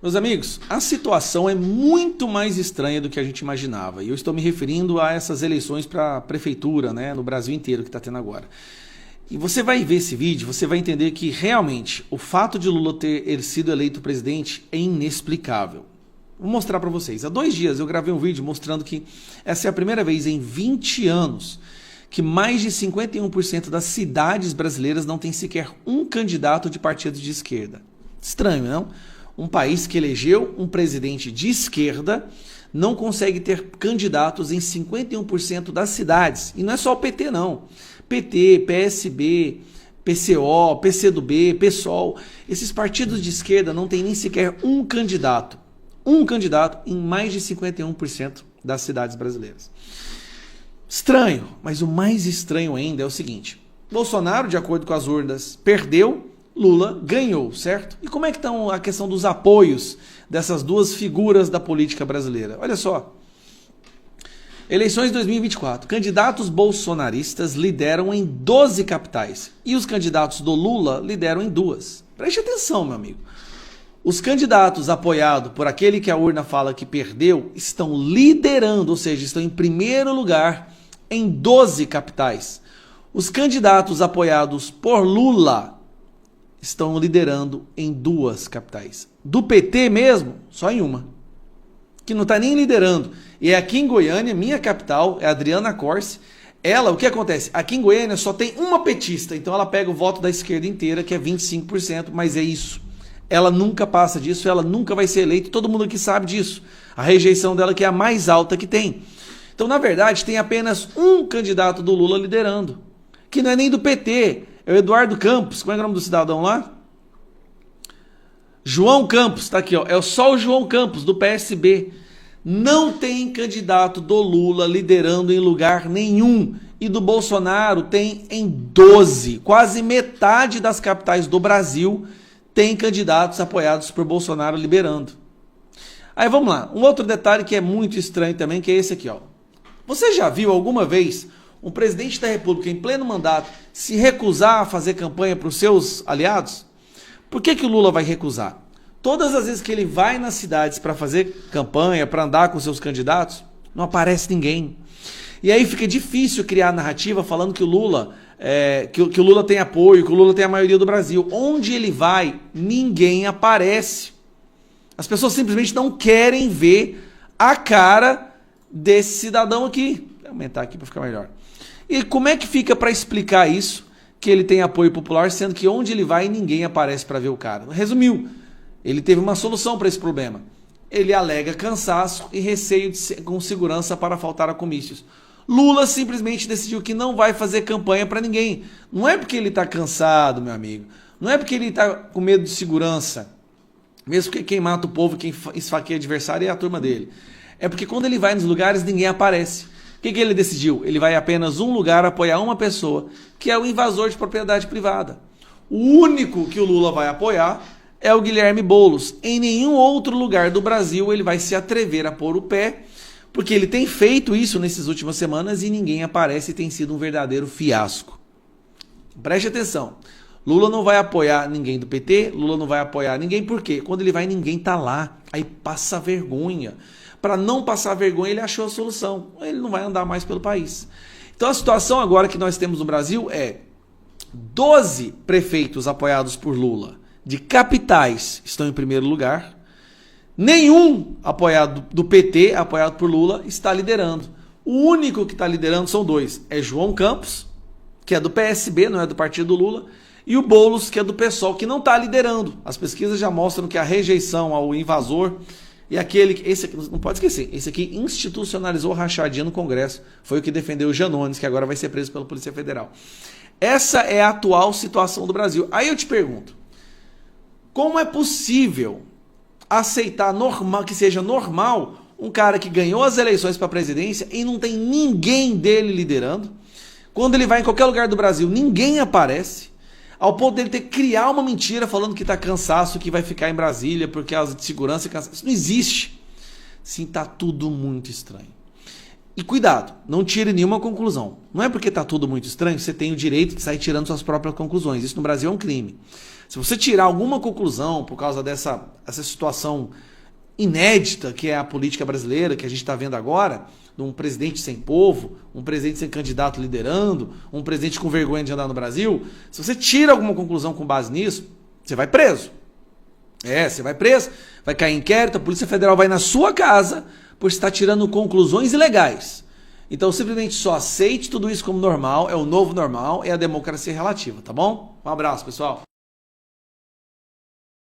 Meus amigos, a situação é muito mais estranha do que a gente imaginava. E eu estou me referindo a essas eleições para a prefeitura, né, no Brasil inteiro que está tendo agora. E você vai ver esse vídeo, você vai entender que realmente o fato de Lula ter sido eleito presidente é inexplicável. Vou mostrar para vocês. Há 2 dias eu gravei um vídeo mostrando que essa é a primeira vez em 20 anos que mais de 51% das cidades brasileiras não tem sequer um candidato de partido de esquerda. Estranho, não? Um país que elegeu um presidente de esquerda não consegue ter candidatos em 51% das cidades. E não é só o PT, não. PT, PSB, PCO, PCdoB, PSOL. Esses partidos de esquerda não têm nem sequer um candidato. Um candidato em mais de 51% das cidades brasileiras. Estranho, mas o mais estranho ainda é o seguinte. Bolsonaro, de acordo com as urnas, perdeu. Lula ganhou, certo? E como é que está a questão dos apoios dessas duas figuras da política brasileira? Olha só. Eleições 2024. Candidatos bolsonaristas lideram em 12 capitais. E os candidatos do Lula lideram em 2. Preste atenção, meu amigo. Os candidatos apoiados por aquele que a urna fala que perdeu estão liderando, ou seja, estão em primeiro lugar em 12 capitais. Os candidatos apoiados por Lula estão liderando em 2 capitais. Do PT mesmo, só em uma. Que não está nem liderando. E é aqui em Goiânia, minha capital, é a Adriana Corse. Ela, o que acontece? Aqui em Goiânia só tem uma petista, então ela pega o voto da esquerda inteira, que é 25%, mas é isso. Ela nunca passa disso, ela nunca vai ser eleita, todo mundo aqui sabe disso. A rejeição dela que é a mais alta que tem. Então, na verdade, tem apenas um candidato do Lula liderando, que não é nem do PT, é o Eduardo Campos. Como é o nome do cidadão lá? João Campos, tá aqui, ó. É só o João Campos, do PSB. Não tem candidato do Lula liderando em lugar nenhum. E do Bolsonaro tem em 12. Quase metade das capitais do Brasil tem candidatos apoiados por Bolsonaro liderando. Aí vamos lá. Um outro detalhe que é muito estranho também, que é esse aqui, ó. Você já viu alguma vez um presidente da República em pleno mandato se recusar a fazer campanha para os seus aliados? Por que o Lula vai recusar? Todas as vezes que ele vai nas cidades para fazer campanha, para andar com seus candidatos, não aparece ninguém. E aí fica difícil criar narrativa falando que o Lula, que o Lula tem apoio, que o Lula tem a maioria do Brasil. Onde ele vai, ninguém aparece. As pessoas simplesmente não querem ver a cara desse cidadão aqui. Vou aumentar aqui para ficar melhor. E como é que fica para explicar isso, que ele tem apoio popular, sendo que onde ele vai ninguém aparece para ver o cara? Resumiu, ele teve uma solução para esse problema. Ele alega cansaço e receio com segurança para faltar a comícios. Lula simplesmente decidiu que não vai fazer campanha para ninguém. Não é porque ele está cansado, meu amigo. Não é porque ele está com medo de segurança. Mesmo que quem mata o povo, quem esfaqueia o adversário é a turma dele. É porque quando ele vai nos lugares, ninguém aparece. O que ele decidiu? Ele vai apenas um lugar apoiar uma pessoa, que é o invasor de propriedade privada. O único que o Lula vai apoiar é o Guilherme Boulos. Em nenhum outro lugar do Brasil ele vai se atrever a pôr o pé, porque ele tem feito isso nessas últimas semanas e ninguém aparece e tem sido um verdadeiro fiasco. Preste atenção. Lula não vai apoiar ninguém do PT, Lula não vai apoiar ninguém, por quê? Quando ele vai, ninguém tá lá. Aí passa vergonha. Para não passar vergonha, ele achou a solução. Ele não vai andar mais pelo país. Então a situação agora que nós temos no Brasil é 12 prefeitos apoiados por Lula de capitais estão em primeiro lugar. Nenhum apoiado do PT, apoiado por Lula, está liderando. O único que está liderando são 2. É João Campos, que é do PSB, não é do partido do Lula, e o Boulos, que é do PSOL, que não está liderando. As pesquisas já mostram que a rejeição ao invasor e aquele, esse aqui, não pode esquecer, esse aqui institucionalizou a rachadinha no Congresso, foi o que defendeu o Janones, que agora vai ser preso pela Polícia Federal. Essa é a atual situação do Brasil. Aí eu te pergunto, como é possível aceitar normal, que seja normal um cara que ganhou as eleições para a presidência e não tem ninguém dele liderando? Quando ele vai em qualquer lugar do Brasil, ninguém aparece. Ao ponto dele ter que criar uma mentira falando que está cansaço, que vai ficar em Brasília por causa de segurança e cansaço. Isso não existe. Sim, está tudo muito estranho. E cuidado, não tire nenhuma conclusão. Não é porque está tudo muito estranho que você tem o direito de sair tirando suas próprias conclusões. Isso no Brasil é um crime. Se você tirar alguma conclusão por causa dessa situação inédita que é a política brasileira, que a gente está vendo agora, de um presidente sem povo, um presidente sem candidato liderando, um presidente com vergonha de andar no Brasil, se você tira alguma conclusão com base nisso, você vai preso. Você vai preso, vai cair inquérito, a Polícia Federal vai na sua casa por estar tirando conclusões ilegais. Então simplesmente só aceite tudo isso como normal, é o novo normal, é a democracia relativa, tá bom? Um abraço, pessoal.